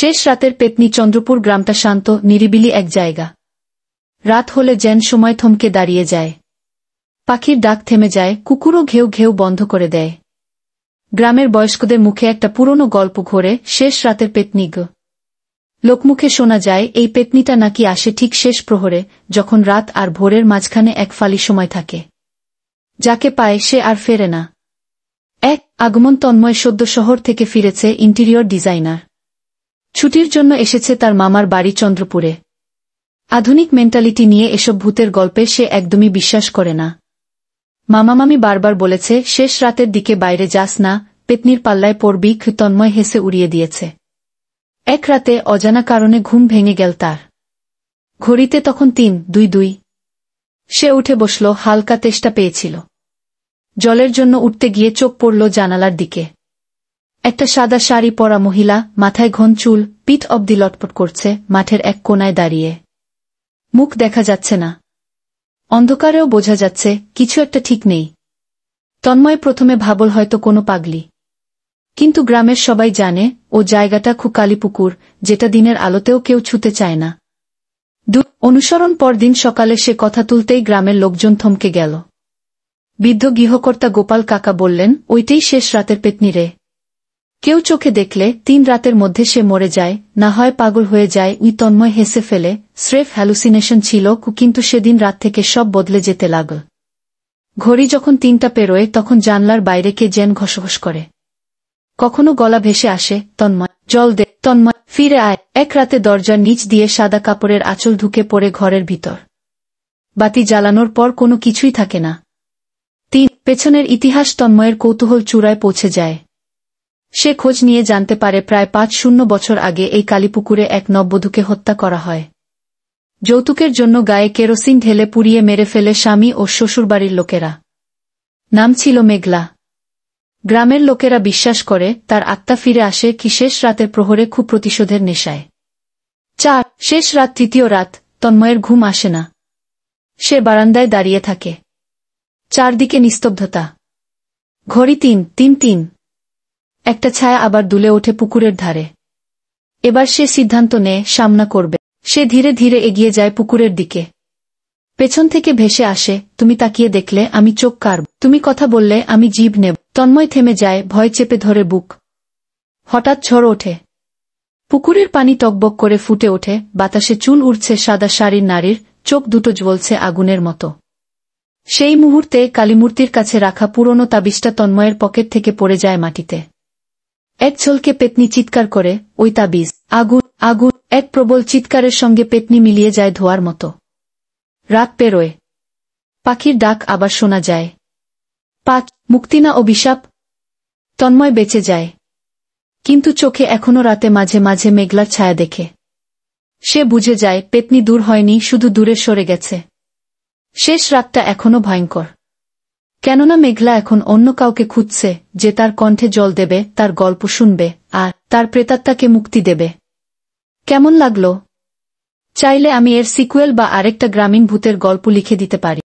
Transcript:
শেষ রাতের পেতনি চন্দ্রপুর গ্রামটা শান্ত নিরিবিলি এক জায়গা। রাত হলে যেন সময় থমকে দাঁড়িয়ে যায়। পাখির ডাক থেমে যায়, কুকুরও ঘেউ ঘেউ বন্ধ করে দেয়। গ্রামের বয়স্কদের মুখে একটা পুরনো গল্প ঘোরে, শেষ রাতের পেতনি গ। লোকমুখে শোনা যায় এই পেতনিটা নাকি আসে ঠিক শেষ প্রহরে, যখন রাত আর ভোরের মাঝখানে এক ফালি সময় থাকে। যাকে পায় সে আর ফেরে না। এক আগমন তন্ময় সদ্য শহর থেকে ফিরেছে, ইন্টেরিয়র ডিজাইনার। ছুটির জন্য এসেছে তার মামার বাড়ি চন্দ্রপুরে। আধুনিক মেন্টালিটি নিয়ে এসব ভূতের গল্পে সে একদমই বিশ্বাস করে না। মামামামি বারবার বলেছে শেষ রাতের দিকে বাইরে যাস না, পেতনির পাল্লায় পড়বি। তন্ময় হেসে উড়িয়ে দিয়েছে। এক রাতে অজানা কারণে ঘুম ভেঙে গেল তার। ঘড়িতে তখন ৩:২২। সে উঠে বসল, হালকা তেষ্টা পেয়েছিল। জলের জন্য উঠতে গিয়ে চোখ পড়ল জানালার দিকে। একটা সাদা শাড়ি পরা মহিলা, মাথায় ঘন চুল, পিঠ অবধি লটপট করছে, মাঠের এক কোনায় দাঁড়িয়ে। মুখ দেখা যাচ্ছে না, অন্ধকারেও বোঝা যাচ্ছে কিছু একটা ঠিক নেই। তন্ময় প্রথমে ভাবল হয়তো কোনো পাগলি, কিন্তু গ্রামের সবাই জানে ও জায়গাটা কালীপুকুর, যেটা দিনের আলোতেও কেউ ছুতে চায় না। অনুসরণ পরদিন সকালে সে কথা তুলতেই গ্রামের লোকজন থমকে গেল। বৃদ্ধ গৃহকর্তা গোপাল কাকা বললেন, ওইটাই শেষ রাতের পেতনি রে। কেউ চোখে দেখলে ৩ রাতের মধ্যে সে মরে যায়, না হয় পাগল হয়ে যায়। তন্ময় হেসে ফেলে, স্রেফ হ্যালুসিনেশন ছিল। কিন্তু সেদিন রাত থেকে সব বদলে যেতে লাগল। ঘড়ি যখন ৩টা পেরোয় তখন জানলার বাইরে কে যেন ঘসঘস করে। কখনো গলা ভেসে আসে, তন্ময় জল দে, তন্ময় ফিরে আয়। এক রাতে দরজার নিচ দিয়ে সাদা কাপড়ের আঁচল ঢুকে পড়ে ঘরের ভিতর। বাতি জ্বালানোর পর কোনো কিছুই থাকে না। পেছনের ইতিহাস তন্ময়ের কৌতূহল চূড়ায় পৌঁছে যায়। সে খোঁজ নিয়ে জানতে পারে প্রায় ৫০ বছর আগে এই কালীপুকুরে এক নববধূকে হত্যা করা হয়। যৌতুকের জন্য গায়ে কেরোসিন ঢেলে পুড়িয়ে মেরে ফেলে স্বামী ও শ্বশুরবাড়ির লোকেরা। নাম ছিল মেঘলা। গ্রামের লোকেরা বিশ্বাস করে তার আত্মা ফিরে আসে কি শেষ রাতের প্রহরে, প্রতিশোধের নেশায়। শেষ রাত, তৃতীয় রাত। তন্ময়ের ঘুম আসে না। সে বারান্দায় দাঁড়িয়ে থাকে। চারদিকে নিস্তব্ধতা। ঘড়ি ৩:৩। একটা ছায়া আবার দুলে ওঠে পুকুরের ধারে। এবার সে সিদ্ধান্ত নেয় সামনা করবে। সে ধীরে ধীরে এগিয়ে যায় পুকুরের দিকে। পেছন থেকে ভেসে আসে, তুমি তাকিয়ে দেখলে আমি চোখ কাড়ব, তুমি কথা বললে আমি জিভ নেব। তন্ময় থেমে যায়, ভয় চেপে ধরে বুক। হঠাৎ ঝড় ওঠে। পুকুরের পানি টকবক করে ফুটে ওঠে, বাতাসে চুল উড়ছে সাদা শাড়ির নারীর, চোখ দুটো জ্বলছে আগুনের মতো। সেই মুহূর্তে কালীমূর্তির কাছে রাখা পুরনো তাবিজটা তন্ময়ের পকেট থেকে পড়ে যায় মাটিতে। এক ঝলকে পেতনি চিৎকার করে, ওই তাবিজ, আগুন আগুন। এক প্রবল চিৎকারের সঙ্গে পেতনি মিলিয়ে যায় ধোয়ার মতো। রাত পেরোয়। পাখির ডাক আবার শোনা যায়। মুক্তি না অভিশাপ? তন্ময় বেঁচে যায়, কিন্তু চোখে এখনো রাতে মাঝে মাঝে মেঘলার ছায়া দেখে। সে বুঝে যায় পেতনি দূর হয়নি, শুধু দূরে সরে গেছে। শেষ রাতটা এখনো ভয়ঙ্কর, কেননা মেঘলা এখন অন্য কাউকে খুঁজছে, যে তার কণ্ঠে জল দেবে, তার গল্প শুনবে, আর তার প্রেতাত্মাকে মুক্তি দেবে। কেমন লাগলো? চাইলে আমি এর সিকুয়েল বা আরেকটা গ্রামীণ ভূতের গল্প লিখে দিতে পারি।